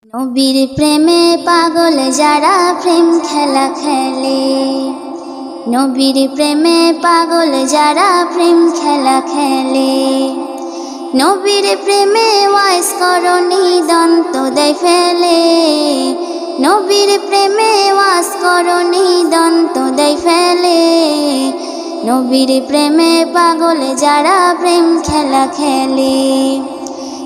নবীর প্রেমে পাগল যারা প্রেম খেলা খেলে। নবীর প্রেমে পাগল যারা প্রেম খেলা খেলে। নবীর প্রেমে ওয়াইস করণী দন্ত দেয় ফেলে। নবীর প্রেমে ওয়াস করণী দন্ত দেয় ফেলে। নবীর প্রেমে পাগল যারা প্রেম খেলা খেলে।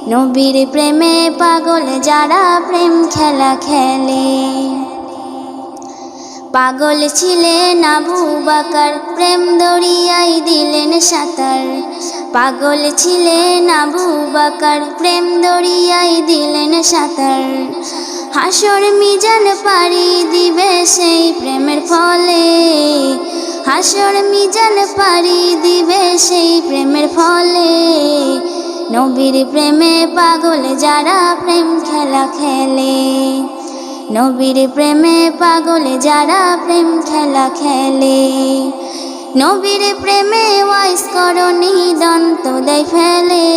নবীর প্রেমে পাগল যারা প্রেম খেলা খেলে। পাগল ছিলেন আবু বকর, প্রেম দরিয়ায় দিলেন সাঁতার। পাগল ছিলেন আবু বকর, প্রেম দরিয়ায় দিলেন সাঁতার। হাসর মিজান পাড়ি দিবে সেই প্রেমের ফলে। হাসর মিজান পাড়ি দিবে সেই প্রেমের ফলে। নবীর প্রেমে পাগল যারা প্রেম খেলা খেলে। নবীর প্রেমে পাগল যারা প্রেম খেলা খেলে। নবীর প্রেমে ওয়াইস করণী দন্ত দেয় ফেলে।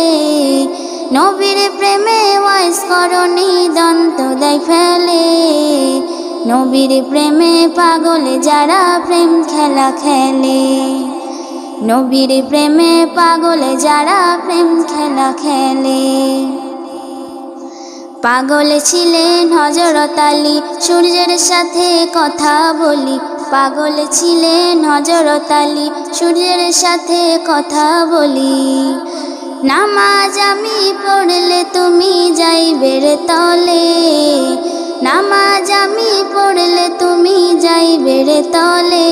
নবীর প্রেমে ওয়াইস করণী দন্ত দেয় ফেলে। নবীর প্রেমে পাগল যারা প্রেম খেলা খেলে। নবীর প্রেমে পাগল যারা প্রেম খেলা খেলে। পাগল ছিলেন হযরত আলী, সূর্যের সাথে কথা বলি। পাগল ছিলেন হযরত আলী, সূর্যের সাথে কথা বলি। নামাজ আমি পড়লে তুমি যাইবে রে তলে। নামাজ আমি পড়লে তুমি যাইবে রে তলে।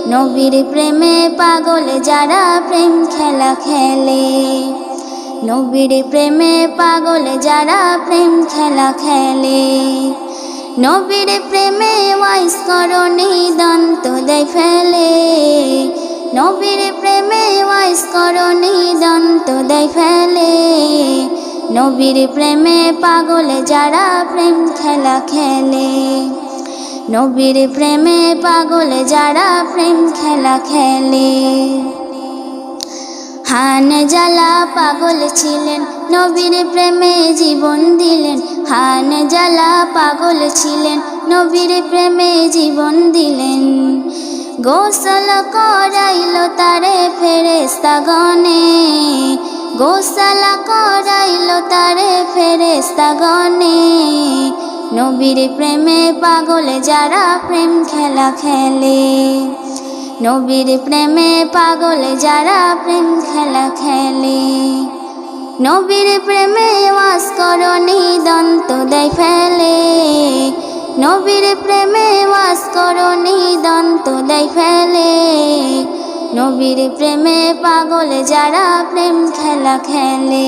নবীর প্রেমে পাগল যারা প্রেম খেলা খেলে। নবীর প্রেমে পাগল যারা প্রেম খেলা খেলে। নবীর প্রেমে ওয়াইস করণী দন্ত দেয় ফেলে। নবীর প্রেমে ওয়াইস করণী দন্ত দেয় ফেলে। নবীর প্রেমে পাগল যারা প্রেম খেলা খেলে। নবীর প্রেমে পাগল যারা প্রেম খেলা খেলে। হানজালা পাগল ছিলেন, নবীর প্রেমে জীবন দিলেন। হানজালা পাগল ছিলেন, নবীর প্রেমে জীবন দিলেন। গোসল করাইল তারে ফেরেশতাগণে। গোসল করাইল তারে ফেরেশতাগণে। নবীর প্রেমে পাগল যারা প্রেম খেলা খেলে। নবীর প্রেমে পাগল যারা প্রেম খেলা খেলে। নবীর প্রেমে ওয়াস করণী দন্ত দেয় ফেলে। নবীর প্রেমে ওয়াস করণী দন্ত দেয় ফেলে। নবীর প্রেমে পাগল যারা প্রেম খেলা খেলে।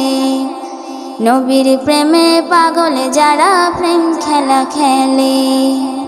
নবীর প্রেমে পাগল যারা প্রেম খেলা খেলে।